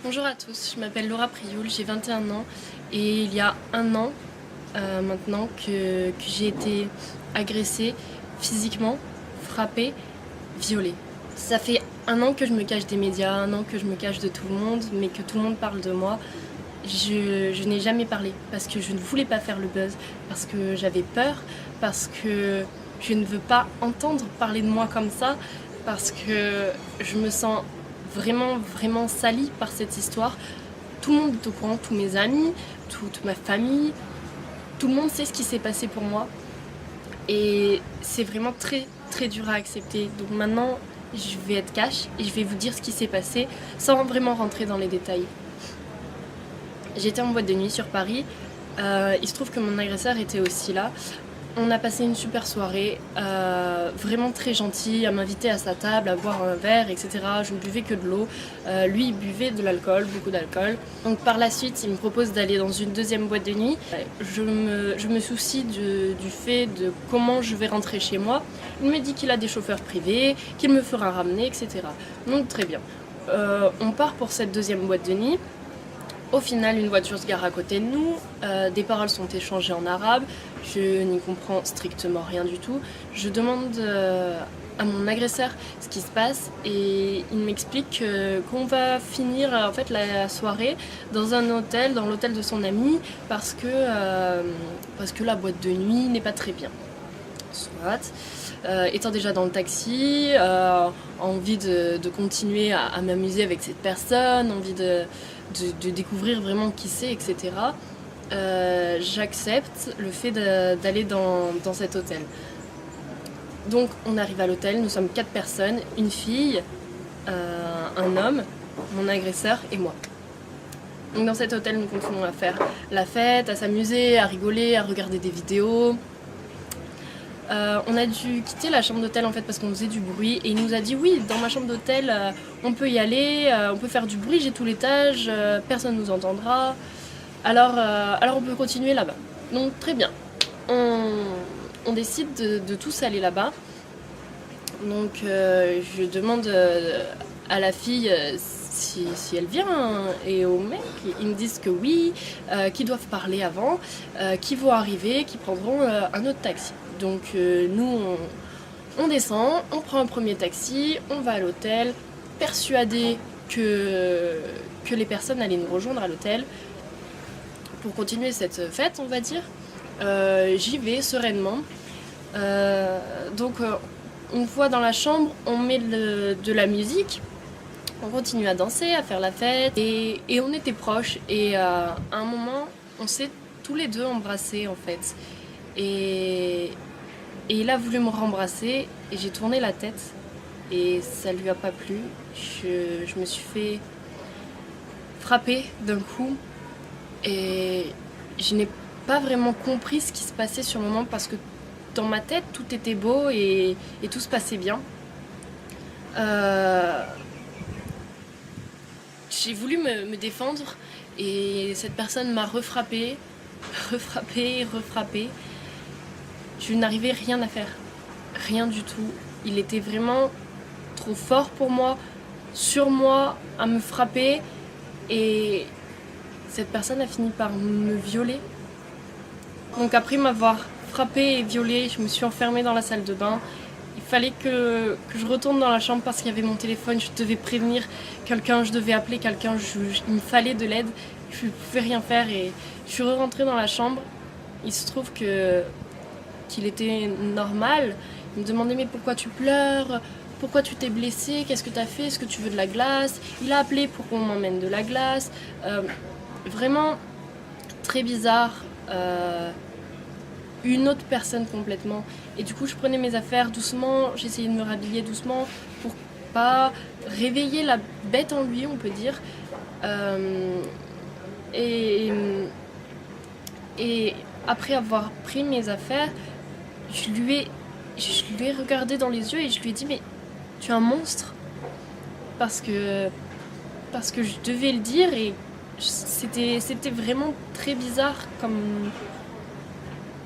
Bonjour à tous, je m'appelle Laura Prioul, j'ai 21 ans et il y a un an maintenant que j'ai été agressée physiquement, frappée, violée. Ça fait un an que je me cache des médias, un an que je me cache de tout le monde, mais que tout le monde parle de moi. Je n'ai jamais parlé parce que je ne voulais pas faire le buzz, parce que j'avais peur, parce que je ne veux pas entendre parler de moi comme ça, parce que je me sens vraiment salie par cette histoire. Tout le monde est au courant, tous mes amis, toute ma famille, tout le monde sait ce qui s'est passé pour moi. Et c'est vraiment très dur à accepter. Donc maintenant, je vais être cash et je vais vous dire ce qui s'est passé sans vraiment rentrer dans les détails. J'étais en boîte de nuit sur Paris. Il se trouve que mon agresseur était aussi là. On a passé une super soirée, vraiment très gentil, à m'inviter à sa table, à boire un verre, etc. Je ne buvais que de l'eau. Lui, il buvait de l'alcool, beaucoup d'alcool. Donc par la suite, il me propose d'aller dans une deuxième boîte de nuit. Je me soucie du fait de comment je vais rentrer chez moi. Il me dit qu'il a des chauffeurs privés, qu'il me fera ramener, etc. Donc très bien. On part pour cette deuxième boîte de nuit. Au final, une voiture se gare à côté de nous, des paroles sont échangées en arabe, je n'y comprends strictement rien du tout. Je demande à mon agresseur ce qui se passe et il m'explique qu'on va finir en fait la soirée dans un hôtel, dans l'hôtel de son ami, parce que la boîte de nuit n'est pas très bien. Soit. Étant déjà dans le taxi, envie de continuer à m'amuser avec cette personne, envie de découvrir vraiment qui c'est, etc. J'accepte le fait d'aller dans cet hôtel. Donc on arrive à l'hôtel, nous sommes 4 personnes, une fille, un homme, mon agresseur et moi. Donc dans cet hôtel, nous continuons à faire la fête, à s'amuser, à rigoler, à regarder des vidéos. On a dû quitter la chambre d'hôtel en fait parce qu'on faisait du bruit et il nous a dit oui, dans ma chambre d'hôtel on peut y aller, on peut faire du bruit, j'ai tout l'étage, personne nous entendra, alors on peut continuer là-bas. Donc très bien, on décide de tous aller là-bas. Donc je demande à la fille si elle vient et au mec, ils me disent que oui, qu'ils doivent parler avant, qu'ils vont arriver, qu'ils prendront un autre taxi. Donc nous on descend, on prend un premier taxi, on va à l'hôtel, persuadés que les personnes allaient nous rejoindre à l'hôtel pour continuer cette fête, on va dire. J'y vais sereinement. Donc une fois dans la chambre, on met de la musique, on continue à danser, à faire la fête et on était proches et à un moment on s'est tous les deux embrassés en fait. Et il a voulu me rembrasser et j'ai tourné la tête et ça lui a pas plu. Je me suis fait frapper d'un coup et je n'ai pas vraiment compris ce qui se passait sur le moment parce que dans ma tête tout était beau et tout se passait bien. J'ai voulu me défendre et cette personne m'a refrappée. Je n'arrivais rien à faire, rien du tout. Il était vraiment trop fort pour moi, sur moi, à me frapper. Et cette personne a fini par me violer. Donc après m'avoir frappée et violée, je me suis enfermée dans la salle de bain. Il fallait que je retourne dans la chambre parce qu'il y avait mon téléphone, je devais prévenir quelqu'un, je devais appeler quelqu'un, il me fallait de l'aide. Je ne pouvais rien faire et je suis rentrée dans la chambre. Il se trouve qu'il était normal. Il me demandait mais pourquoi tu pleures, pourquoi tu t'es blessée, qu'est-ce que tu as fait, est-ce que tu veux de la glace. Il a appelé pour qu'on m'emmène de la glace. Vraiment très bizarre. Une autre personne complètement. Et du coup je prenais mes affaires doucement, j'essayais de me rhabiller doucement pour pas réveiller la bête en lui, on peut dire. Et après avoir pris mes affaires, je lui ai regardé dans les yeux et je lui ai dit mais tu es un monstre parce que je devais le dire et c'était vraiment très bizarre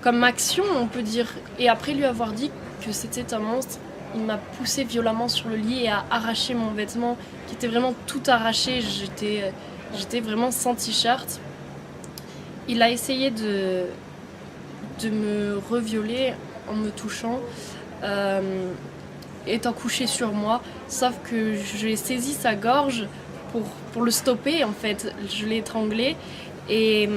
comme action on peut dire et après lui avoir dit que c'était un monstre il m'a poussé violemment sur le lit et a arraché mon vêtement qui était vraiment tout arraché. J'étais vraiment sans t-shirt. Il a essayé de me revioler en me touchant, étant couché sur moi, sauf que j'ai saisi sa gorge pour le stopper en fait. Je l'ai étranglé et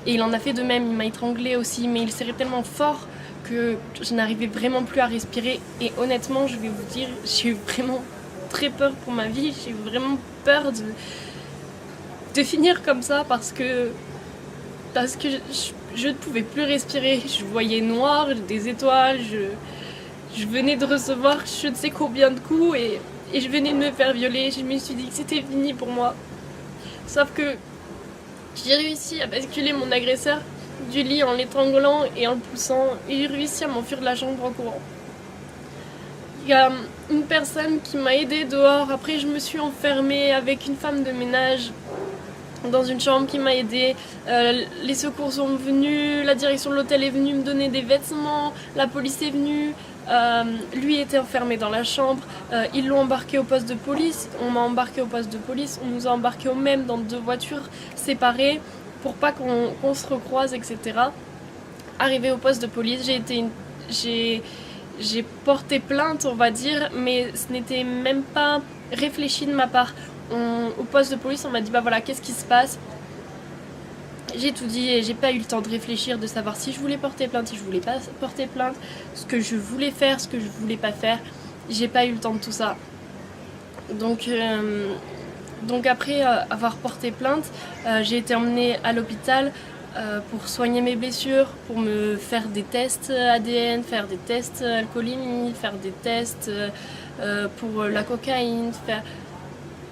il en a fait de même, il m'a étranglé aussi, mais il serrait tellement fort que je n'arrivais vraiment plus à respirer. Et honnêtement, je vais vous dire, j'ai eu vraiment très peur pour ma vie, j'ai eu vraiment peur de finir comme ça parce que je ne pouvais plus respirer. Je voyais noir, des étoiles, je venais de recevoir je ne sais combien de coups et je venais de me faire violer. Je me suis dit que c'était fini pour moi. Sauf que j'ai réussi à basculer mon agresseur du lit en l'étranglant et en le poussant et j'ai réussi à m'enfuir de la chambre en courant. Il y a une personne qui m'a aidée dehors. Après, je me suis enfermée avec une femme de ménage dans une chambre qui m'a aidée. Les secours sont venus, la direction de l'hôtel est venue me donner des vêtements, la police est venue. Lui était enfermé dans la chambre, ils l'ont embarqué au poste de police, on m'a embarqué au poste de police, on nous a embarqués au même dans 2 voitures séparées pour pas qu'on se recroise, etc. Arrivé au poste de police, j'ai porté plainte, on va dire, mais ce n'était même pas réfléchi de ma part. Au poste de police, on m'a dit bah voilà, qu'est-ce qui se passe? J'ai tout dit et j'ai pas eu le temps de réfléchir, de savoir si je voulais porter plainte, si je voulais pas porter plainte, ce que je voulais faire, ce que je voulais pas faire. J'ai pas eu le temps de tout ça. Donc après avoir porté plainte, j'ai été emmenée à l'hôpital pour soigner mes blessures, pour me faire des tests ADN, faire des tests alcoolémie, faire des tests pour la cocaïne, faire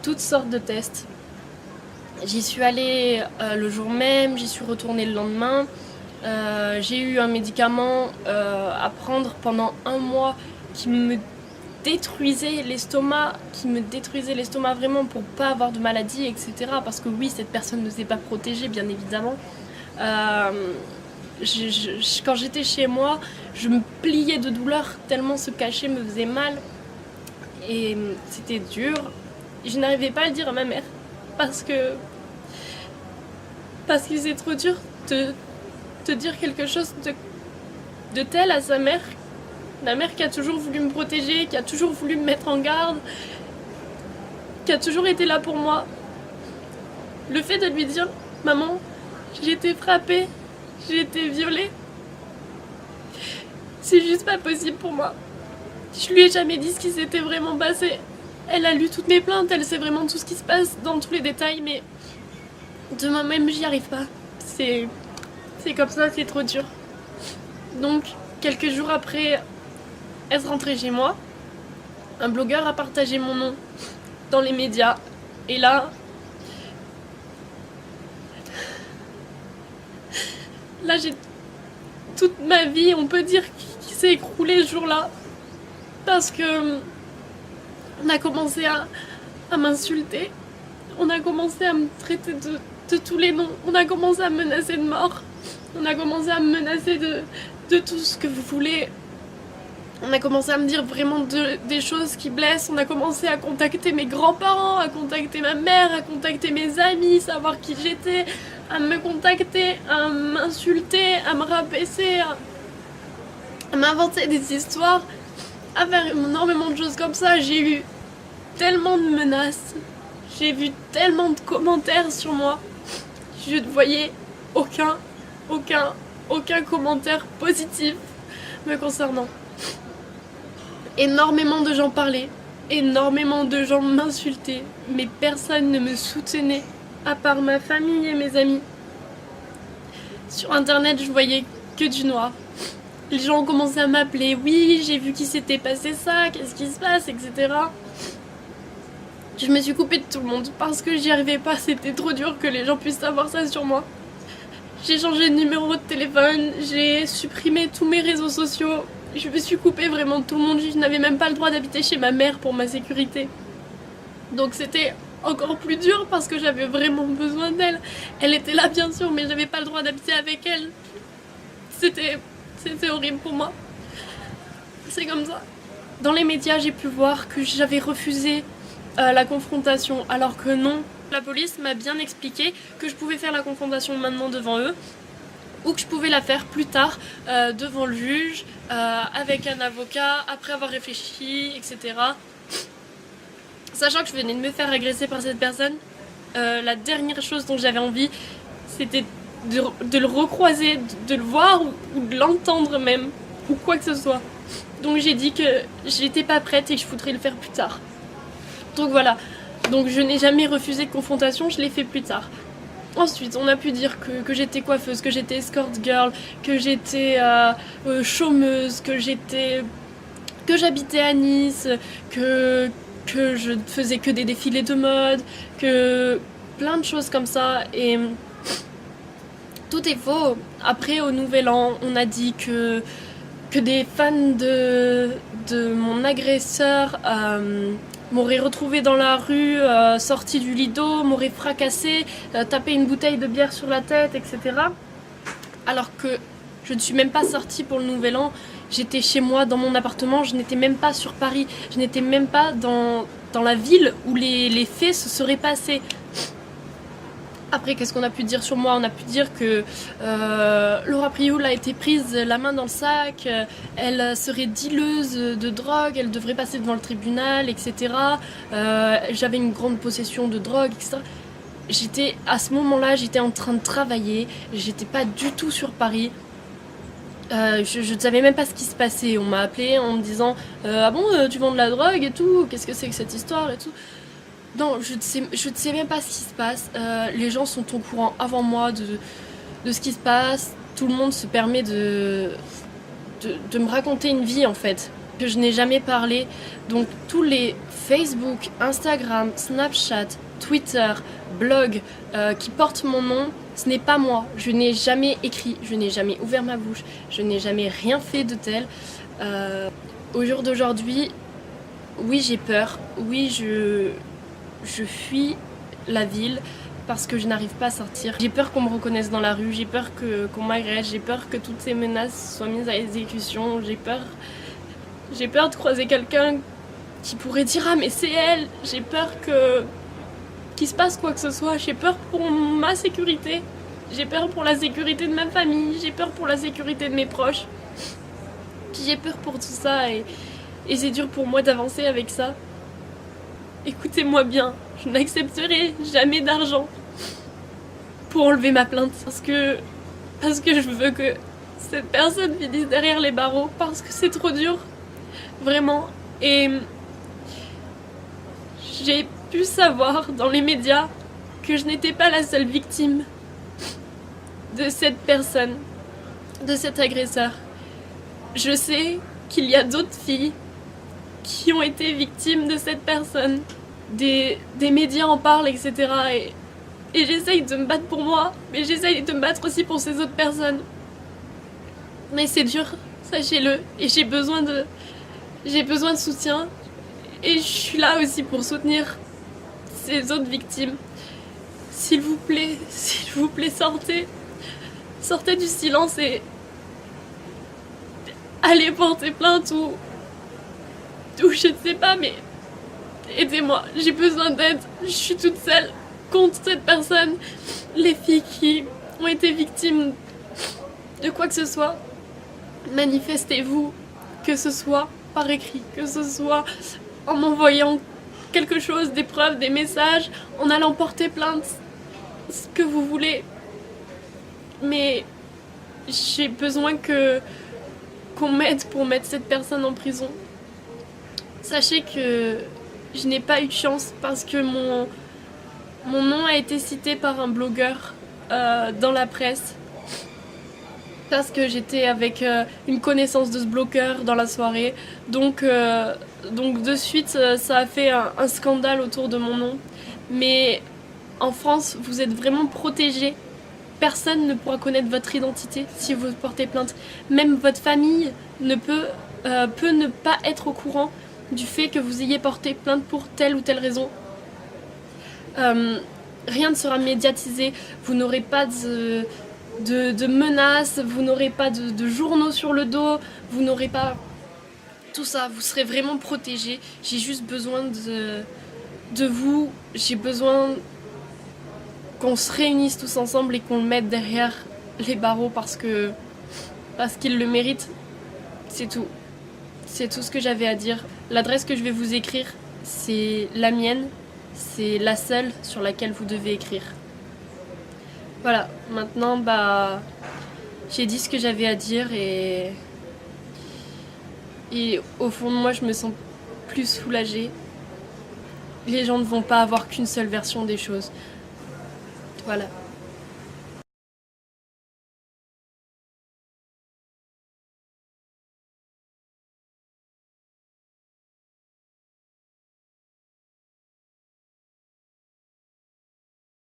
toutes sortes de tests. J'y suis allée le jour même, j'y suis retournée le lendemain. J'ai eu un médicament à prendre pendant 1 mois qui me détruisait l'estomac, vraiment pour pas avoir de maladie, etc. Parce que oui, cette personne ne s'est pas protégée, bien évidemment. Quand j'étais chez moi, je me pliais de douleur tellement ce cachet me faisait mal. Et c'était dur. Je n'arrivais pas à le dire à ma mère parce que c'est trop dur de dire quelque chose de tel à sa mère. Ma mère qui a toujours voulu me protéger, qui a toujours voulu me mettre en garde, qui a toujours été là pour moi. Le fait de lui dire « Maman, j'ai été frappée, j'ai été violée », c'est juste pas possible pour moi. Je lui ai jamais dit ce qui s'était vraiment passé. Elle a lu toutes mes plaintes, elle sait vraiment tout ce qui se passe dans tous les détails, mais de moi-même, j'y arrive pas. C'est comme ça, c'est trop dur. Donc, quelques jours après être rentrée chez moi, un blogueur a partagé mon nom dans les médias. Et là, j'ai toute ma vie, on peut dire, qui s'est écroulée ce jour-là. Parce que on a commencé à m'insulter. On a commencé à me traiter de tous les noms. On a commencé à me menacer de mort. On a commencé à me menacer de tout ce que vous voulez. On a commencé à me dire vraiment des choses qui blessent. On a commencé à contacter mes grands-parents, à contacter ma mère, à contacter mes amis, savoir qui j'étais, à me contacter, à m'insulter, à me rabaisser, à m'inventer des histoires, à faire énormément de choses comme ça. J'ai eu tellement de menaces. J'ai vu tellement de commentaires sur moi. Je ne voyais aucun commentaire positif me concernant. Énormément de gens parlaient, énormément de gens m'insultaient, mais personne ne me soutenait, à part ma famille et mes amis. Sur internet, je voyais que du noir. Les gens ont commencé à m'appeler, oui, j'ai vu qu'il s'était passé ça, qu'est-ce qui se passe, etc. Je me suis coupée de tout le monde parce que j'y arrivais pas, c'était trop dur que les gens puissent savoir ça sur moi. J'ai changé de numéro de téléphone, j'ai supprimé tous mes réseaux sociaux. Je me suis coupée vraiment de tout le monde, je n'avais même pas le droit d'habiter chez ma mère pour ma sécurité. Donc c'était encore plus dur parce que j'avais vraiment besoin d'elle. Elle était là bien sûr, mais j'avais pas le droit d'habiter avec elle. C'était horrible pour moi. C'est comme ça. Dans les médias, j'ai pu voir que j'avais refusé la confrontation, alors que non. La police m'a bien expliqué que je pouvais faire la confrontation maintenant devant eux, ou que je pouvais la faire plus tard devant le juge, avec un avocat, après avoir réfléchi, etc. Sachant que je venais de me faire agresser par cette personne, la dernière chose dont j'avais envie, c'était de le recroiser, de le voir ou de l'entendre même, ou quoi que ce soit. Donc j'ai dit que j'étais pas prête et que je voudrais le faire plus tard. Donc voilà, donc je n'ai jamais refusé de confrontation, je l'ai fait plus tard. Ensuite, on a pu dire que j'étais coiffeuse, que j'étais escort girl, que j'étais chômeuse, que j'habitais à Nice, que je faisais que des défilés de mode, que plein de choses comme ça. Et tout est faux. Après, au Nouvel An, on a dit que des fans de mon agresseur m'auraient retrouvé dans la rue, sorti du lido, m'auraient fracassé, tapé une bouteille de bière sur la tête, etc. Alors que je ne suis même pas sortie pour le Nouvel An. J'étais chez moi, dans mon appartement, je n'étais même pas sur Paris. Je n'étais même pas dans la ville où les faits se seraient passés. Après, qu'est-ce qu'on a pu dire sur moi? On a pu dire que Laura Prioul a été prise la main dans le sac, elle serait dealeuse de drogue, elle devrait passer devant le tribunal, etc. J'avais une grande possession de drogue, etc. À ce moment-là, j'étais en train de travailler, j'étais pas du tout sur Paris. Je ne savais même pas ce qui se passait. On m'a appelé en me disant ah bon, tu vends de la drogue et tout, qu'est-ce que c'est que cette histoire et tout. Non, je ne sais même pas ce qui se passe. Les gens sont au courant avant moi de ce qui se passe. Tout le monde se permet de me raconter une vie en fait, que je n'ai jamais parlé. Donc tous les Facebook, Instagram, Snapchat, Twitter, blog qui portent mon nom, ce n'est pas moi. Je n'ai jamais écrit, je n'ai jamais ouvert ma bouche, je n'ai jamais rien fait de tel. Au jour d'aujourd'hui, oui j'ai peur, oui je fuis la ville parce que je n'arrive pas à sortir. J'ai peur qu'on me reconnaisse dans la rue, j'ai peur qu'on m'agresse, j'ai peur que toutes ces menaces soient mises à exécution, j'ai peur de croiser quelqu'un qui pourrait dire ah mais c'est elle, j'ai peur qu'il se passe quoi que ce soit, j'ai peur pour ma sécurité, j'ai peur pour la sécurité de ma famille, j'ai peur pour la sécurité de mes proches, j'ai peur pour tout ça et c'est dur pour moi d'avancer avec ça. Écoutez-moi bien, je n'accepterai jamais d'argent pour enlever ma plainte parce que je veux que cette personne finisse derrière les barreaux parce que c'est trop dur, vraiment. Et j'ai pu savoir dans les médias que je n'étais pas la seule victime de cette personne, de cet agresseur. Je sais qu'il y a d'autres filles qui ont été victimes de cette personne. Des médias en parlent, etc. Et j'essaye de me battre pour moi, mais j'essaye de me battre aussi pour ces autres personnes. Mais c'est dur, sachez-le, et j'ai besoin de soutien. Et je suis là aussi pour soutenir ces autres victimes. S'il vous plaît, sortez du silence et allez porter plainte ou je ne sais pas, mais aidez-moi, j'ai besoin d'aide, je suis toute seule contre cette personne. Les filles qui ont été victimes de quoi que ce soit, manifestez-vous, que ce soit par écrit, que ce soit en m'envoyant quelque chose, des preuves, des messages, en allant porter plainte, ce que vous voulez. Mais j'ai besoin qu'on m'aide pour mettre cette personne en prison. Sachez que je n'ai pas eu de chance parce que mon nom a été cité par un blogueur dans la presse parce que j'étais avec une connaissance de ce blogueur dans la soirée. Donc de suite, ça a fait un scandale autour de mon nom. Mais en France, vous êtes vraiment protégés. Personne ne pourra connaître votre identité si vous portez plainte. Même votre famille peut ne pas être au courant du fait que vous ayez porté plainte pour telle ou telle raison. Rien ne sera médiatisé, vous n'aurez pas de menaces, vous n'aurez pas de journaux sur le dos, vous n'aurez pas tout ça, vous serez vraiment protégés. J'ai juste besoin de vous, j'ai besoin qu'on se réunisse tous ensemble et qu'on le mette derrière les barreaux parce qu'ils le méritent. C'est tout. C'est tout ce que j'avais à dire. L'adresse que je vais vous écrire, c'est la mienne. C'est la seule sur laquelle vous devez écrire. Voilà, maintenant, j'ai dit ce que j'avais à dire et au fond de moi, je me sens plus soulagée. Les gens ne vont pas avoir qu'une seule version des choses. Voilà.